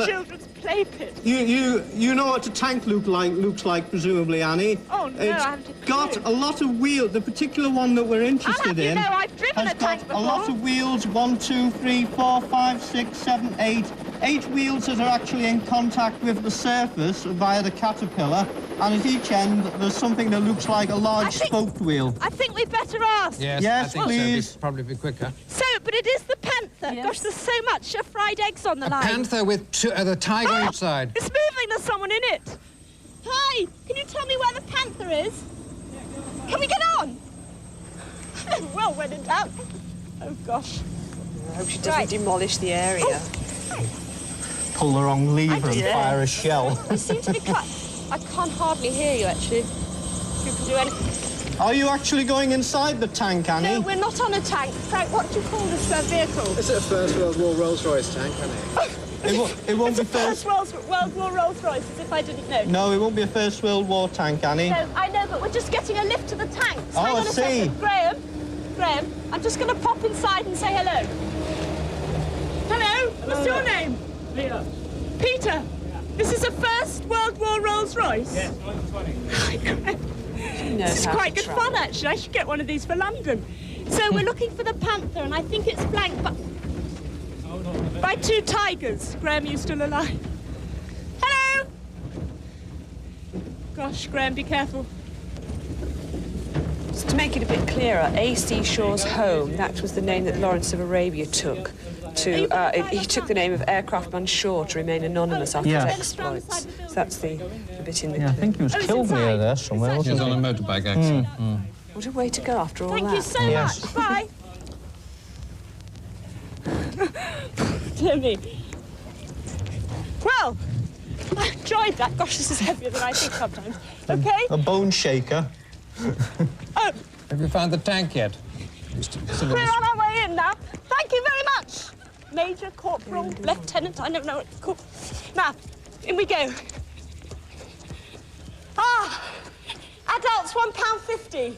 children's play pit. you know what a tank looks like, presumably, Annie. Oh, no, It's I haven't a got clue. a lot of wheels. The particular one that we're interested I'll have you in know, I've driven has a tank got a lot before. of wheels. 1, 2, 3, 4, 5, 6, 7, 8. 8 wheels that are actually in contact with the surface via the caterpillar, and at each end there's something that looks like a large spoked wheel. I think we'd better ask. Yes, Yes, I think please. so. It'd probably be quicker. So, but it is the Panther. Yes. Gosh, there's so much fried eggs on the A line. Panther with the tiger Ah, inside. It's moving, there's someone in it. Hi, can you tell me where the Panther is? Can we get on? Well, when in doubt. Oh, gosh. I hope she doesn't demolish the area. Pull the wrong lever and Yeah. fire a shell. We seem to be cut. I can't hardly hear you, actually. You can do anything. Are you actually going inside the tank, Annie? No, we're not on a tank. Frank, what do you call this vehicle? Is it a First World War Rolls-Royce tank, Annie? It won't be First World War Rolls-Royce, as if I didn't know. No, it won't be a First World War tank, Annie. No, I know, but we're just getting a lift to the tanks. Oh, Hang on I a see. second. Graham, I'm just going to pop inside and say hello. Hello, what's your name? Peter. Peter. Yeah. This is a First World War Rolls-Royce? Yes, 1920. It's quite good fun, actually. I should get one of these for London. So we're looking for the Panther, and I think it's flanked by 2 tigers. Graham, you still alive? Hello! Gosh, Graham, be careful. Just to make it a bit clearer, A.C. Shaw's home, that was the name that Lawrence of Arabia took. He took the name of aircraftman Shaw to remain anonymous after his exploits. So that's the bit in the Yeah, I think he was killed near there somewhere, He wasn't was on a motorbike accident. What a way to go after all that. Thank you so Yes. much. Bye. Dear me. Well, I enjoyed that. Gosh, this is heavier than I think sometimes. Okay? A bone shaker. Oh, Have you found the tank yet? we're on our way in now. Thank you very much. Major, Corporal, Lieutenant, I don't know what it's called. Now, in we go. Adults, £1.50.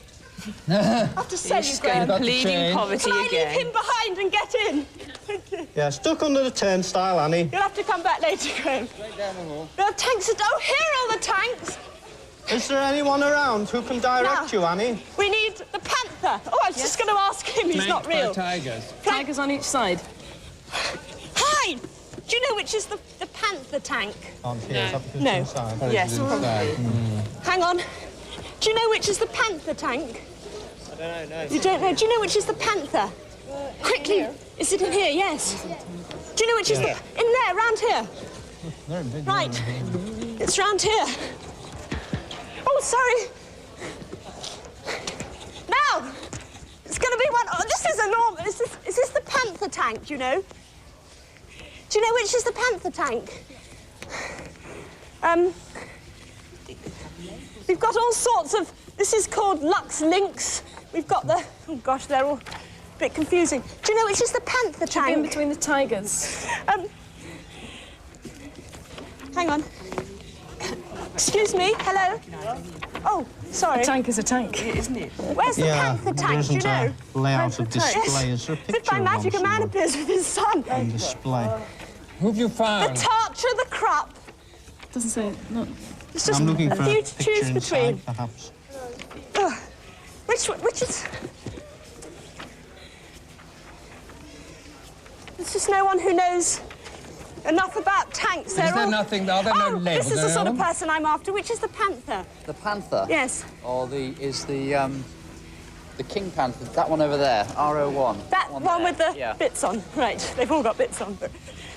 I have to sell you, Graham. Pleading poverty Can I again. leave him behind and get in? Thank you. Yeah, stuck under the turnstile, Annie. You'll have to come back later, Graham. Straight down the hall. The tanks are... Oh, here are all the tanks. Is there anyone around who can direct you, Annie? We need the Panther. Oh, I was just going to ask him. He's not real. Tigers. Tigers on each side. Hi. Do you know which is the Panther tank? No. Inside. Yes, probably. Hang on. Do you know which is the Panther tank? I don't know, no. You don't know? Do you know which is the Panther? Quickly. Is it in here? Yes. Do you know which is the... In there, round here. Right. It's round here. Oh, sorry. Now, it's going to big one. Oh, this is enormous. Is this the Panther tank, do you know? Do you know which is the Panther tank? We've got all sorts of... This is called Lux Lynx. We've got the... Oh, gosh, they're all a bit confusing. Do you know which is the Panther tank? In between the tigers. Hang on. Excuse me, hello? Oh, sorry. A tank is a tank, isn't it? Where's the Panther tank, do you know? Layout of display. Is there a picture If by magic a man appears with his son. on display? Who have you found? The Tarcher, the Krupp. Doesn't say... No. It's just I'm looking for a few to picture choose between. inside, perhaps. Which is... There's just no one who knows enough about tanks. Is there nothing... Are there no labels? This is the sort of person I'm after. Which is the Panther? The Panther? Yes. Or the King Panther, that one over there, R01. That one with the bits on. Right, they've all got bits on. But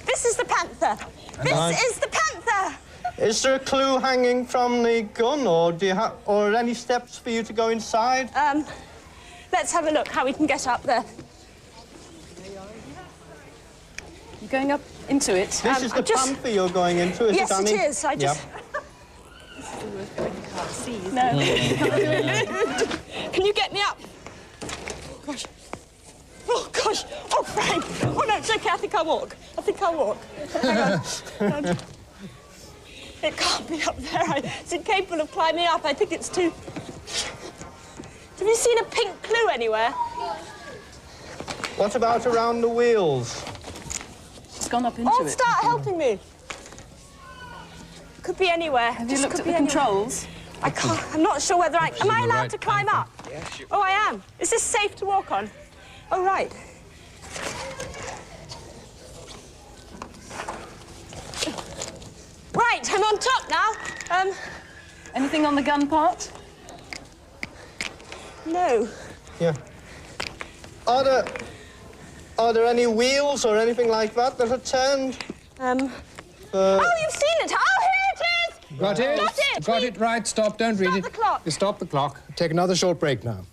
this is the Panther. This is the Panther! Is there a clue hanging from the gun, or do you have, or any steps for you to go inside? Let's have a look how we can get up there. You're going up into it? This is the Panther you're going into, is yes, it, Annie? Yes, it is. I just... No. Can you get me up? Gosh. Oh, gosh. Oh, Frank. Oh, no, it's OK. I think I'll walk. Hang on. It can't be up there. It's incapable of climbing up. I think it's too... Have you seen a pink clue anywhere? What about around the wheels? It's gone up into it. Start helping me. Could be anywhere. Have you looked at the controls? I can't. I'm not sure whether I... Am I allowed to climb up? Yeah, sure. Oh, I am. Is this safe to walk on? Oh, right. Right, I'm on top now. Anything on the gun part? No. Yeah. Are there any wheels or anything like that that are turned? Oh, you've seen it. Oh, here it is! Got it? Got it! Got it, right. Stop, don't read it. Stop the clock. You stop the clock. Take another short break now.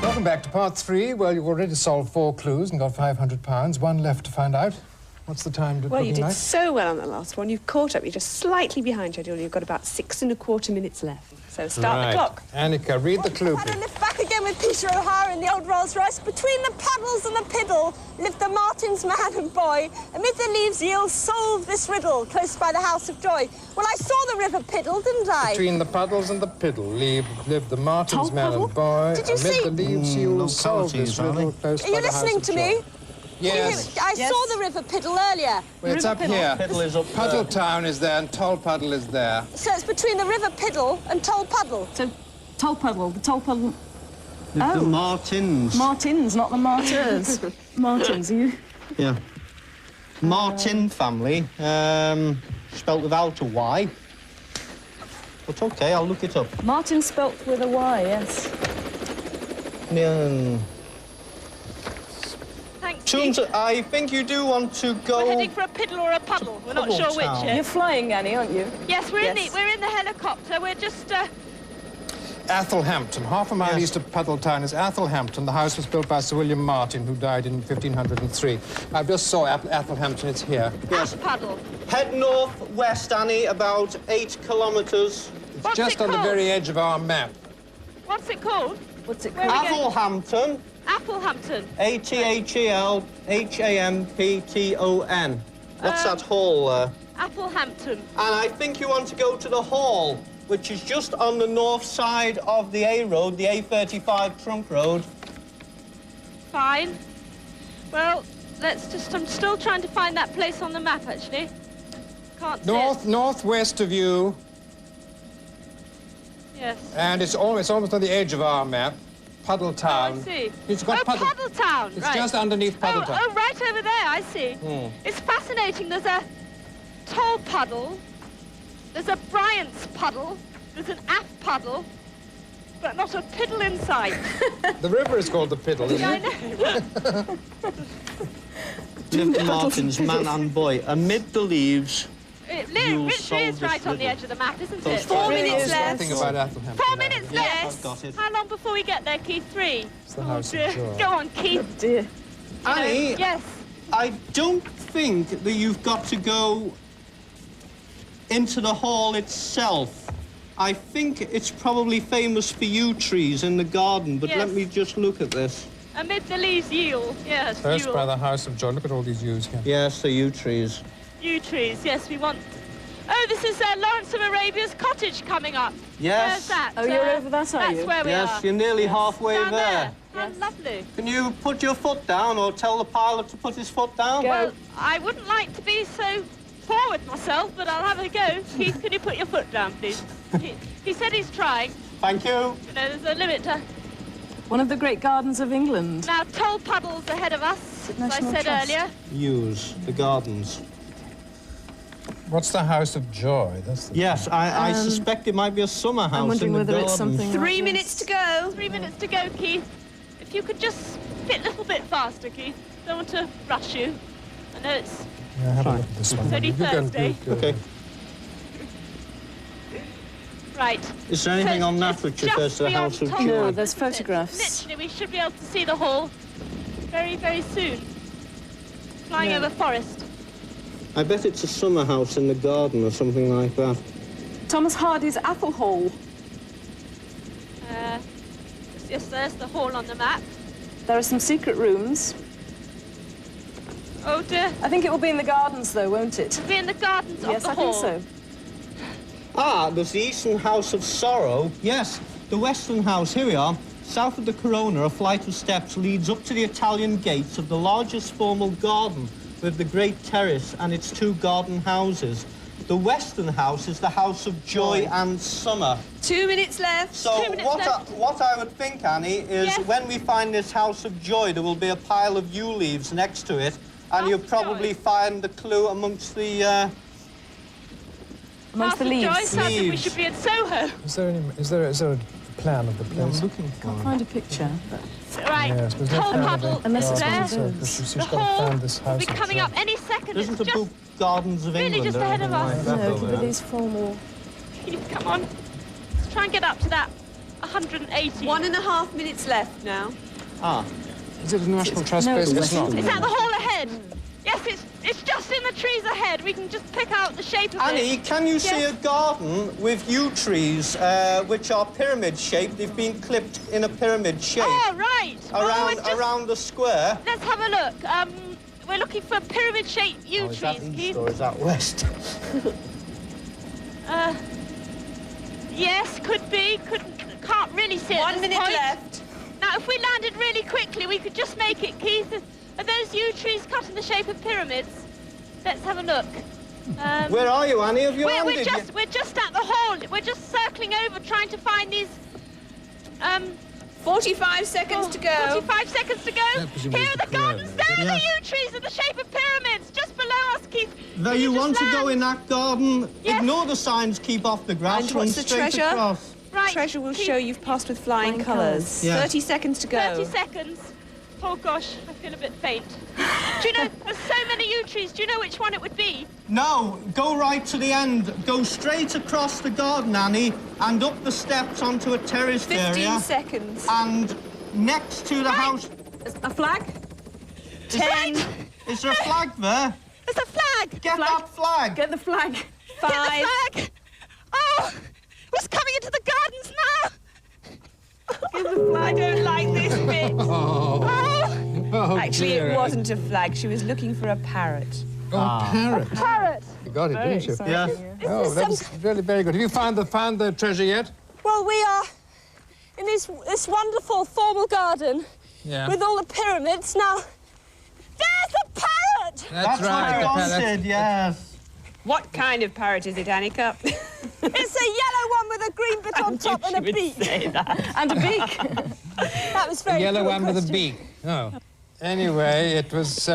Welcome back to part 3. Well, you've already solved 4 clues and got £500. One left to find out. What's the time? Well, you did so well on the last one. You've caught up. You're just slightly behind schedule. You've got about 6 1/4 minutes left. So start the clock. Anneka, read the clue, Had a lift back again with Peter O'Hara in the old Rolls-Royce. Between the paddles and the piddle lived the Martins man and boy. Amid the leaves yield solve this riddle close by the house of joy. Well, I saw the river Piddle, didn't I? Between the puddles and the piddle lived the Martins man and boy. Did you see? Amid the leaves yield solve this riddle close by the house of joy. Are you listening to me? Yes. I saw the river Piddle earlier. Well, it's up here. Piddle is up Puddle Town is there and Toll Puddle is there. So it's between the river Piddle and Toll Puddle. So, Toll Puddle, the Toll Puddle... The Martins. Martins, not the Martyrs. Martins, are you? Yeah. Martin family, spelt without a Y. But OK, I'll look it up. Martin spelt with a Y, yes. Yeah. Thanks, Tombs, I think you do want to go... We're heading for a piddle or a puddle. We're not sure which yet. You're flying, Annie, aren't you? Yes, we're in the helicopter. We're just... Athelhampton. Half a mile east of Puddle Town is Athelhampton. The house was built by Sir William Martin, who died in 1503. I just saw Athelhampton. It's here. Yes. Puddle. Head north-west, Annie, about 8 kilometres. It's just on the very edge of our map. What's it called? What's it called? Athelhampton. Applehampton. Athelhampton. What's that hall there? Applehampton. And I think you want to go to the hall, which is just on the north side of the A road, the A35 trunk road. Fine. Well, let's just... I'm still trying to find that place on the map, actually. Can't see it. Northwest of you. Yes. And it's almost on the edge of our map. Puddle Town. Oh, I see. It's got Puddle Town, It's right. just underneath Puddle Town. Oh, right over there, I see. It's fascinating. There's a Toll Puddle, there's a Bryant's Puddle, there's an Aff Puddle, but not a piddle in sight. The river is called the Piddle, isn't I it? know. Liv Martin's Man and Boy. Amid the leaves. Rich is right on the edge of the map, isn't it? 4 minutes left. Think about Athelham. 4 minutes left. I've got it. How long before we get there, Keith? 3. It's the House of Joy. Go on, Keith. Oh, dear. Annie, Yes. I don't think that you've got to go into the hall itself. I think it's probably famous for yew trees in the garden, but Yes. let me just look at this. Amid the leaves, yew. Yes, First yew. by the House of Joy. Look at all these yews here. Yes, the yew trees. Yew trees, yes, we want... Oh, this is Lawrence of Arabia's cottage coming up. Yes. Where's that? Oh, you're over that, are you? That's where we are. Yes, you're nearly halfway Down there. there. Yes. Oh, lovely. Can you put your foot down or tell the pilot to put his foot down? Go. Well, I wouldn't like to be so forward myself, but I'll have a go. Keith, can you put your foot down, please? He said he's trying. Thank you. You know, there's a limit to... One of the great gardens of England. Now, toll puddles ahead of us, as I National said Trust. earlier. Yews, the gardens. What's the House of Joy? That's the Yes, I suspect it might be a summer house I'm wondering in the whether garden. it's something 3 like minutes this. to go. 3 minutes to go, Keith. If you could just fit a little bit faster, Keith. Don't want to rush you. I know it's... Yeah, have a look at this one. It's only You can- Thursday. you- Okay. Right. Is there anything on that which Just refers to the beyond House of Toll Joy? No, Puddles, there's isn't it? photographs. Literally, we should be able to see the hall very, very soon. Flying Yeah. over forest. I bet it's a summer house in the garden or something like that. Thomas Hardy's Apple Hall. Yes, there's the hall on the map. There are some secret rooms. Oh dear. I think it will be in the gardens, though, won't it? We're in the gardens Yes, of the I hall. think so. Ah, there's the Eastern House of Sorrow. Yes, the Western House. Here we are. South of the Corona, a flight of steps leads up to the Italian gates of the largest formal garden with the Great Terrace and its 2 garden houses. The Western House is the House of Joy and Summer. 2 minutes left. So 2 minutes left. what I would think, Annie, is Yes. when we find this House of Joy, there will be a pile of yew leaves next to it, and House you'll of probably Joy. find the clue amongst the... Amongst House the of Joy leaves. sounds like we Leaves. should be in Soho. Is there a plan of the place? looking for Can't find a picture. Right. Yes, there's no Toll plan of puddle the Unless it's there. one of garden, those. so she's The got to hall find this will House be of coming Joy. up any second. Isn't It's the just book Gardens of really England just or ahead of anything us. like that No, over give there? it these formal... Keith, come on. Let's try and get up to that 180. 1.5 minutes left now. Ah, Is it a National Trust No, base? it's It's not. Is that the hall ahead? Yes, it's just in the trees ahead. We can just pick out the shape of Annie, it. can you see Yes. a garden with yew trees which are pyramid-shaped? They've been clipped in a pyramid shape Oh, right. around the square. Let's have a look. We're looking for pyramid-shaped yew Oh, is that trees, east Keith. or is that west? Yes, could be. Can't really see it. 1 at this minute point. left. Now, if we landed really quickly, we could just make it, Keith. Are those yew trees cut in the shape of pyramids? Let's have a look. Where are you, Annie? Have you We're landed yet? just at the hall. We're just circling over, trying to find these. 45 seconds to go. 45 seconds to go. presumably Here are it's the the gardens. pyramid. There are Yes. the yew trees in the shape of pyramids, just below us, Keith. Though Can you just want to go land? in that garden, Yes. ignore the signs, keep off the grass, And run what's the straight treasure? across. Right. Treasure will Keith, show you've passed with flying Flying colours. colours. Yeah. 30 seconds to go. 30 seconds. Oh gosh, I feel a bit faint. Do you know, there's so many yew trees. Do you know which one it would be? No, go right to the end. Go straight across the garden, Annie, and up the steps onto a terraced 15 area. seconds. And next to the house... A flag? 10, Is there a flag there? There's a flag. Get that flag! Get the flag. 5. Get the flag. Oh, who's coming into the gardens now? I don't like this bit. Oh, Actually, dear. it wasn't a flag. She was looking for a parrot. Oh, parrot. Parrot. You got it, didn't you? Yes. Oh, that was really very good. Have you found the treasure yet? Well, we are in this wonderful formal garden Yeah. with all the pyramids. Now, there's the parrot. That's what right. I the parrot. wanted, yes. What kind of parrot is it, Anneka? It's a yellow one with a green bit on top and a beak. Say that. And a beak. That was A very yellow cool one with a question. beak. Oh. Anyway, it was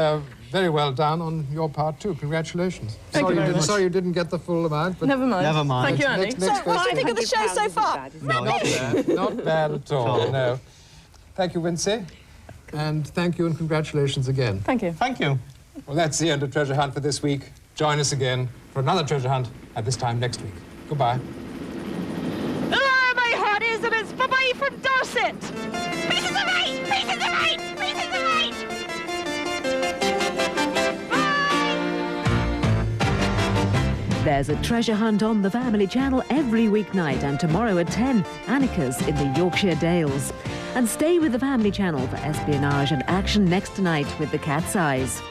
very well done on your part too. Congratulations. Thank you very much. Sorry you didn't get the full amount, but Never mind. Never mind. Thank you, Annie. next What do you think of the show so far? No, not bad. Not bad at all. No. Thank you, Wincy, and thank you and congratulations again. Thank you. Thank you. Well, that's the end of Treasure Hunt for this week. Join us again for another treasure hunt at this time next week. Goodbye. Ah, my heart is, and it's bye-bye from Dorset. Pieces of eight! Pieces of eight! Pieces of eight! There's a treasure hunt on the Family Channel every weeknight, and tomorrow at 10, Anneka's in the Yorkshire Dales. And stay with the Family Channel for espionage and action next tonight with The Cat's Eyes.